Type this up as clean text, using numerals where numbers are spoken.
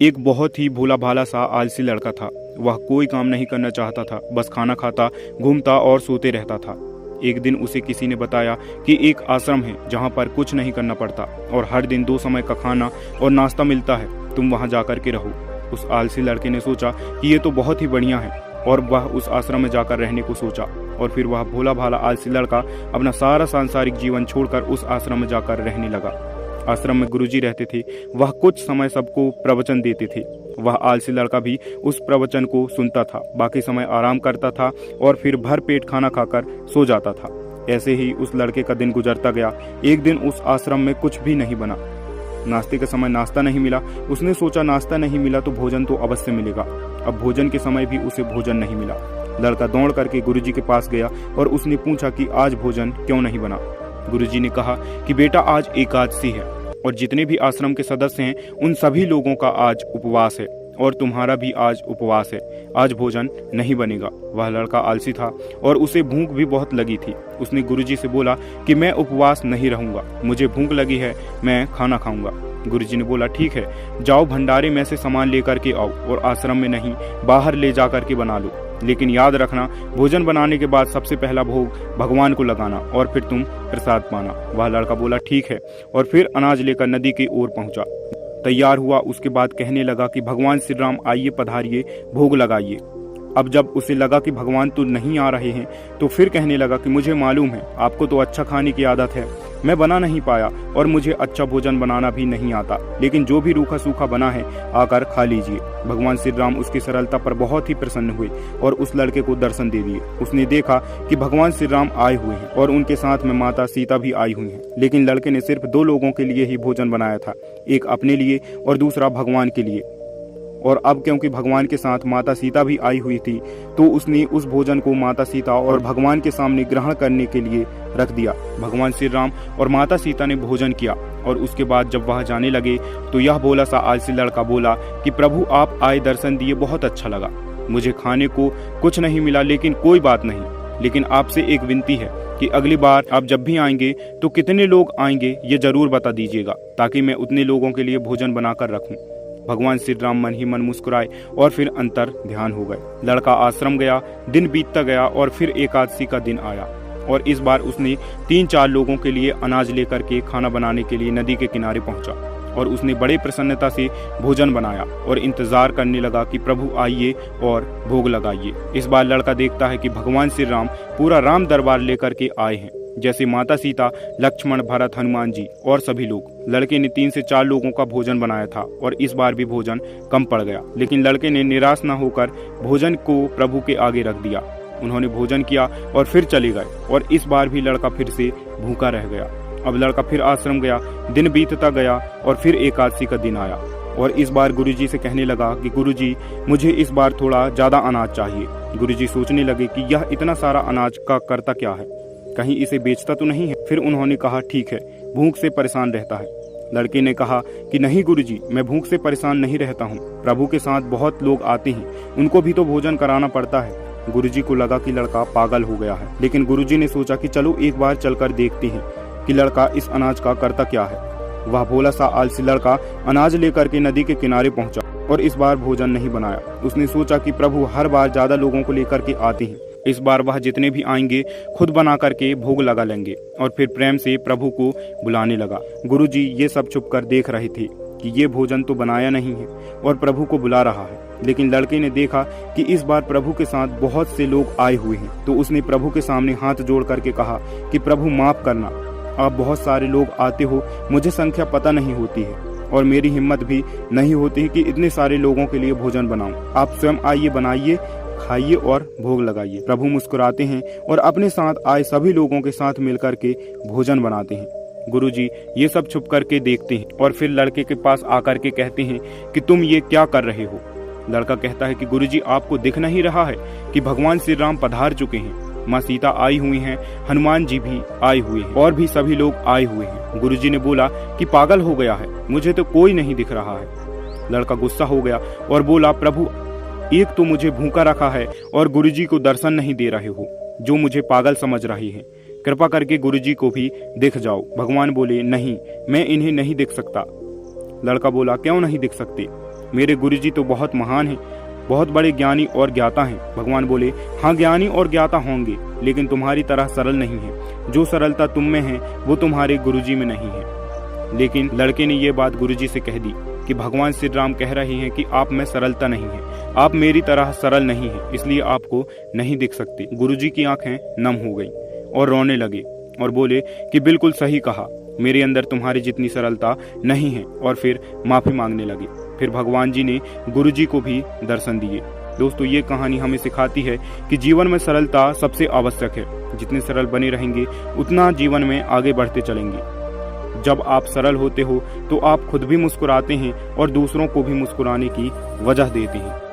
एक बहुत ही भोला भाला सा आलसी लड़का था। वह कोई काम नहीं करना चाहता था, बस खाना खाता, घूमता और सोते रहता था। एक दिन उसे किसी ने बताया कि एक आश्रम है जहाँ पर कुछ नहीं करना पड़ता और हर दिन 2 समय का खाना और नाश्ता मिलता है, तुम वहाँ जाकर के रहो। उस आलसी लड़के ने सोचा कि ये तो बहुत ही बढ़िया है और वह उस आश्रम में जाकर रहने को सोचा। और फिर वह भोला भाला आलसी लड़का अपना सारा सांसारिक जीवन छोड़कर उस आश्रम में जाकर रहने लगा। आश्रम में गुरुजी रहते थे, वह कुछ समय सबको प्रवचन देते थे। वह आलसी लड़का भी उस प्रवचन को सुनता था, बाकी समय आराम करता था और फिर भर पेट खाना खाकर सो जाता था। ऐसे ही उस लड़के का दिन गुजरता गया। एक दिन उस आश्रम में कुछ भी नहीं बना। नाश्ते के समय नाश्ता नहीं मिला। उसने सोचा नाश्ता नहीं मिला तो भोजन तो अवश्य मिलेगा। अब भोजन के समय भी उसे भोजन नहीं मिला। लड़का दौड़ करके गुरुजी के पास गया और उसने पूछा कि आज भोजन क्यों नहीं बना। गुरुजी ने कहा कि बेटा आज एकादशी है और जितने भी आश्रम के सदस्य हैं उन सभी लोगों का आज उपवास है और तुम्हारा भी आज उपवास है। आज भोजन नहीं बनेगा। वह लड़का आलसी था और उसे भूख भी बहुत लगी थी। उसने गुरुजी से बोला कि मैं उपवास नहीं रहूंगा, मुझे भूख लगी है, मैं खाना खाऊंगा। गुरुजी ने बोला ठीक है, जाओ भंडारे में से सामान लेकर के आओ और आश्रम में नहीं बाहर ले जा करके बना लो, लेकिन याद रखना भोजन बनाने के बाद सबसे पहला भोग भगवान को लगाना और फिर तुम प्रसाद पाना। वह लड़का बोला ठीक है और फिर अनाज लेकर नदी की ओर पहुंचा। तैयार हुआ, उसके बाद कहने लगा कि भगवान श्री राम आइए, पधारिए, भोग लगाइए। अब जब उसे लगा कि भगवान तो नहीं आ रहे हैं तो फिर कहने लगा कि मुझे मालूम है आपको तो अच्छा खाने की आदत है, मैं बना नहीं पाया और मुझे अच्छा भोजन बनाना भी नहीं आता, लेकिन जो भी रूखा सूखा बना है आकर खा लीजिए। भगवान श्री राम उसकी सरलता पर बहुत ही प्रसन्न हुए और उस लड़के को दर्शन दे दिए। उसने देखा कि भगवान श्री राम आए हुए हैं और उनके साथ में माता सीता भी आई हुई हैं, लेकिन लड़के ने सिर्फ 2 लोगों के लिए ही भोजन बनाया था, एक अपने लिए और दूसरा भगवान के लिए। और अब क्योंकि भगवान के साथ माता सीता भी आई हुई थी तो उसने उस भोजन को माता सीता और भगवान के सामने ग्रहण करने के लिए रख दिया। भगवान श्री राम और माता सीता ने भोजन किया और उसके बाद जब वह जाने लगे तो यह भोला सा आलसी लड़का बोला कि प्रभु आप आए, दर्शन दिए, बहुत अच्छा लगा। मुझे खाने को कुछ नहीं मिला, लेकिन कोई बात नहीं, लेकिन आपसे एक विनती है कि अगली बार आप जब भी आएंगे तो कितने लोग आएंगे ये जरूर बता दीजिएगा, ताकि मैं उतने लोगों के लिए भोजन बनाकर रखूं। भगवान श्री राम मन ही मन मुस्कुराए और फिर अंतर ध्यान हो गए। लड़का आश्रम गया, दिन बीतता गया और फिर एकादशी का दिन आया और इस बार उसने 3-4 लोगों के लिए अनाज लेकर के खाना बनाने के लिए नदी के किनारे पहुंचा और उसने बड़े प्रसन्नता से भोजन बनाया और इंतजार करने लगा कि प्रभु आइए और भोग लगाइए। इस बार लड़का देखता है कि भगवान श्री राम पूरा राम दरबार लेकर के आए हैं, जैसे माता सीता, लक्ष्मण, भरत, हनुमान जी और सभी लोग। लड़के ने 3 से 4 लोगों का भोजन बनाया था और इस बार भी भोजन कम पड़ गया, लेकिन लड़के ने निराश न होकर भोजन को प्रभु के आगे रख दिया। उन्होंने भोजन किया और फिर चले गए और इस बार भी लड़का फिर से भूखा रह गया। अब लड़का फिर आश्रम गया, दिन बीतता गया और फिर एकादशी का दिन आया और इस बार गुरुजी से कहने लगा कि गुरुजी मुझे इस बार थोड़ा ज्यादा अनाज चाहिए। गुरुजी सोचने लगे कि यह इतना सारा अनाज का करता क्या है, कहीं इसे बेचता तो नहीं है। फिर उन्होंने कहा ठीक है, भूख से परेशान रहता है। लड़के ने कहा कि नहीं गुरुजी, मैं भूख से परेशान नहीं रहता हूँ, प्रभु के साथ बहुत लोग आते हैं, उनको भी तो भोजन कराना पड़ता है। गुरुजी को लगा कि लड़का पागल हो गया है, लेकिन गुरुजी ने सोचा कि चलो एक बार चलकर देखते हैं कि लड़का इस अनाज का करता क्या है। वह भोला सा आलसी लड़का अनाज लेकर के नदी के किनारे पहुंचा और इस बार भोजन नहीं बनाया। उसने सोचा कि प्रभु हर बार ज्यादा लोगों को लेकर के आते हैं, इस बार वह जितने भी आएंगे खुद बना करके भोग लगा लेंगे और फिर प्रेम से प्रभु को बुलाने लगा। गुरुजी ये सब छुप कर देख रहे थे कि ये भोजन तो बनाया नहीं है और प्रभु को बुला रहा है, लेकिन लड़के ने देखा कि इस बार प्रभु के साथ बहुत से लोग आए हुए हैं, तो उसने प्रभु के सामने हाथ जोड़ करके कहा कि प्रभु माफ करना, आप बहुत सारे लोग आते हो, मुझे संख्या पता नहीं होती है और मेरी हिम्मत भी नहीं होती कि इतने सारे लोगों के लिए भोजन बनाऊं। आप स्वयं आइए, बनाइए, खाइए और भोग लगाइए। प्रभु मुस्कुराते हैं और अपने साथ आए सभी लोगों के साथ मिलकर के भोजन बनाते हैं। गुरुजी ये सब छुप करके देखते हैं और फिर लड़के के पास आकर के कहते हैं कि तुम ये क्या कर रहे हो। लड़का कहता है कि गुरुजी आपको दिख नहीं रहा है कि भगवान श्री राम पधार चुके हैं, माँ सीता आई हुई हैं, हनुमान जी भी आए हुए हैं और भी सभी लोग आए हुए हैं। गुरुजी ने बोला कि पागल हो गया है, मुझे तो कोई नहीं दिख रहा है। लड़का गुस्सा हो गया और बोला प्रभु एक तो मुझे भूखा रखा है और गुरुजी को दर्शन नहीं दे रहे हो, जो मुझे पागल समझ रही है, कृपा करके गुरुजी को भी दिख जाओ। भगवान बोले नहीं, मैं इन्हें नहीं देख सकता। लड़का बोला, क्यों नहीं दिख सकते? मेरे गुरुजी तो बहुत महान हैं, बहुत बड़े ज्ञानी और ज्ञाता हैं। भगवान बोले, हाँ ज्ञानी और ज्ञाता होंगे, लेकिन तुम्हारी तरह सरल नहीं है। जो सरलता तुम में है वो तुम्हारे गुरुजी में नहीं है। लेकिन लड़के ने ये बात गुरुजी से कह दी कि भगवान श्री राम कह रहे हैं कि आप में सरलता नहीं है, आप मेरी तरह सरल नहीं है, इसलिए आपको नहीं दिख सकते। गुरुजी की आंखें नम हो गई और रोने लगे और बोले कि बिल्कुल सही कहा, मेरे अंदर तुम्हारी जितनी सरलता नहीं है, और फिर माफी मांगने लगे। फिर भगवान जी ने गुरुजी को भी दर्शन दिए। दोस्तों, ये कहानी हमें सिखाती है कि जीवन में सरलता सबसे आवश्यक है। जितने सरल बने रहेंगे उतना जीवन में आगे बढ़ते चलेंगे। जब आप सरल होते हो तो आप खुद भी मुस्कुराते हैं और दूसरों को भी मुस्कुराने की वजह देते हैं।